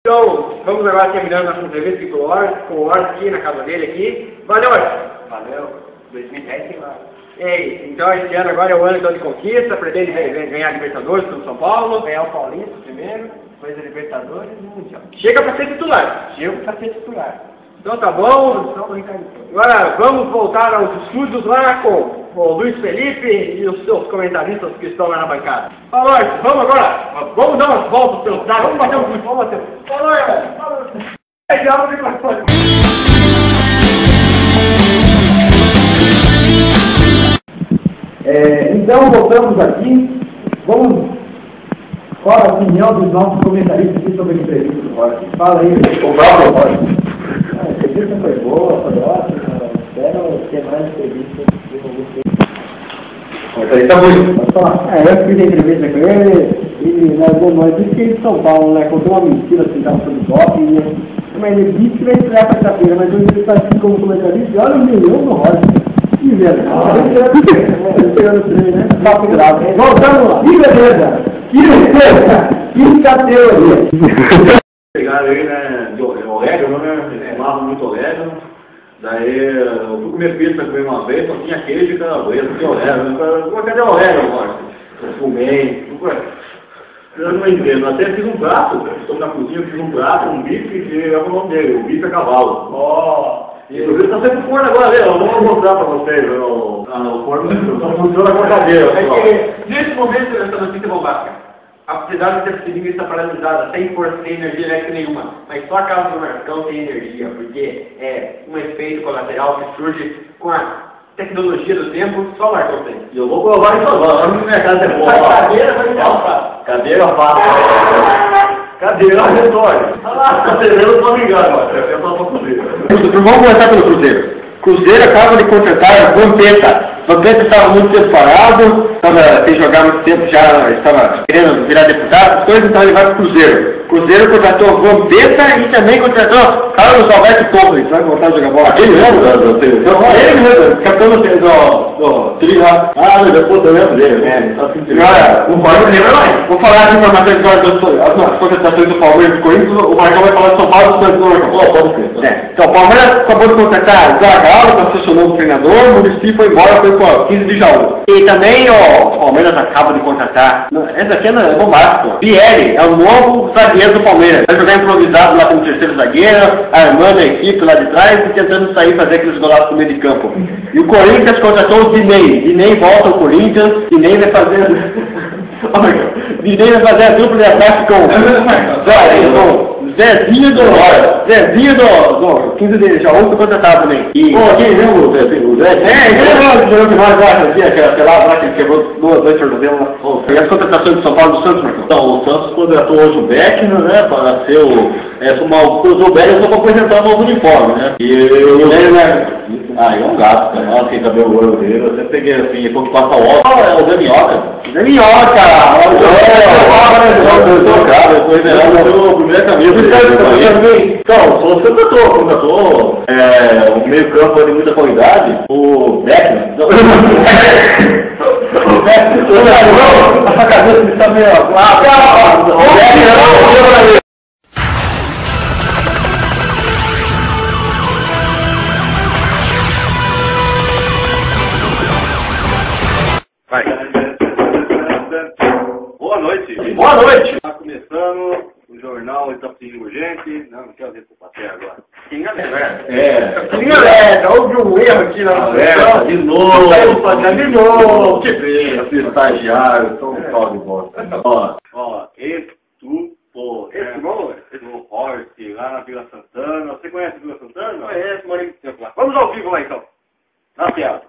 Então, vamos agora terminando nossa entrevista aqui com o Horst aqui na casa dele aqui. Valeu, Horst! Valeu. 2010 tem lá. Ei, então esse ano agora é o ano então de conquista, pretende ganhar a Libertadores pelo São Paulo. Ganhar o Paulista primeiro, depois a Libertadores e o Mundial. Chega para ser titular. Chego para ser titular. Então tá bom. Agora vamos voltar aos estúdios lá com o Luiz Felipe e os seus comentaristas que estão lá na bancada. Fala, Horst, vamos agora. Vamos dar umas voltas pelo estado. Vamos bater um chute, vamos bater. Fala, Horst. Já o microfone. Então, voltamos aqui. Vamos. Qual a opinião dos nossos comentaristas aqui sobre a entrevista do Horst? Fala aí. O próprio Horst. A entrevista foi boa, foi ótima. Espero ter mais entrevistas com vocês. Ele tá muito. Pode falar. Eu fiz a entrevista com ele e nós disse que ele de São Paulo, né? Contou uma mentira assim, tava sobre doping, né? Mas ele disse que vai estrear quarta-feira, mas hoje ele está assim como comentarista e olha o milhão do Horst. Que velho. Pegando o trem, né? Voltamos lá. Que beleza. Que beleza. Que categoria. Pegaram aí, né, de orégano, né, fumava muito orégano. Daí eu fui comer pizza com ele uma vez, só tinha queijo e calabresa, não tinha orégano. Cadê o orégano, Horst? Eu fumei. Eu não entendo, até fiz um prato, estou na cozinha, fiz um prato, um bife, e é o nome dele, o bife a cavalo. E eu vi que está sendo forno agora, eu vou mostrar para vocês, o forno só funciona com a cadeira. Nesse momento, essa notícia é bombástica. A cidade de Septimina está paralisada, sem força, sem energia elétrica nenhuma. Mas só a casa do Marcão tem energia, porque é um efeito colateral que surge com a tecnologia do tempo, só o Marcão tem. E eu vou provar isso agora, no mercado é boa. Cadeira vai me alçar. Cadeira fácil. Cadeira resolve. Cadeira não pode ligar agora, é só para Cruzeiro. Vamos começar pelo Cruzeiro. Cruzeiro acaba de contratar o Vampeta. Vampeta estava muito tempo parado, estava sem jogar muito tempo, já estava querendo virar deputado, então ele vai para o Cruzeiro. Cruzeiro contratou Vampeta e também contratou Carlos Alberto Torres, vai voltar a jogar bola. Ele mesmo, ele mesmo, capitão do trio lá. Depois eu lembro dele, né? Vou falar as informações das contratações do Palmeiras e do Corinthians, o Marcão vai falar de São Paulo e do Corinthians. Então, o Palmeiras acabou de contratar o Zagallo, que é o seu novo treinador, o Muricy foi embora, foi para 15 de Jaú. E também o Palmeiras acaba de contratar, essa aqui é bombástica, Vieri, é o novo zagueiro do Palmeiras. Vai jogar improvisado lá como terceiro zagueiro, armando a equipe lá de trás e tentando sair fazer aqueles golaços no meio de campo. E o Corinthians contratou o Dinei. Dinei volta ao Corinthians, Dinei vai fazer... Dinei vai fazer a dupla de ataque com Zezinho do 15 de Jaú, que foi contratado também. Quem lembra o Zezinho? Ele quebrou 2 tornozelos lá. E as contratações do São Paulo do Santos, Marcão? Então, o Santos contratou hoje o Beckner, né, para ser o Beckner só para apresentar o novo uniforme, né? E ele, né? É um gato, cara. Nossa, quem também o olho dele, eu sempre peguei assim, depois que passa o óculos. É o Demioca. Demioca! Depois ele primeira camisa. Então, você contratou um meio campo de muita qualidade, o Beckner. A cabeça está meio... Vai. Boa noite. Boa noite. Está começando o jornal Itapetininga Urgente. Não quero ver o papel agora. Quem Houve um erro aqui na nossa de novo. Que bem, estagiário, tão tal de bosta. Ó, Estupo. Do Horst, lá na Vila Santana. Você conhece a Vila Santana? Conheço, moro em tempo lá. Vamos ao vivo lá então. Na piada.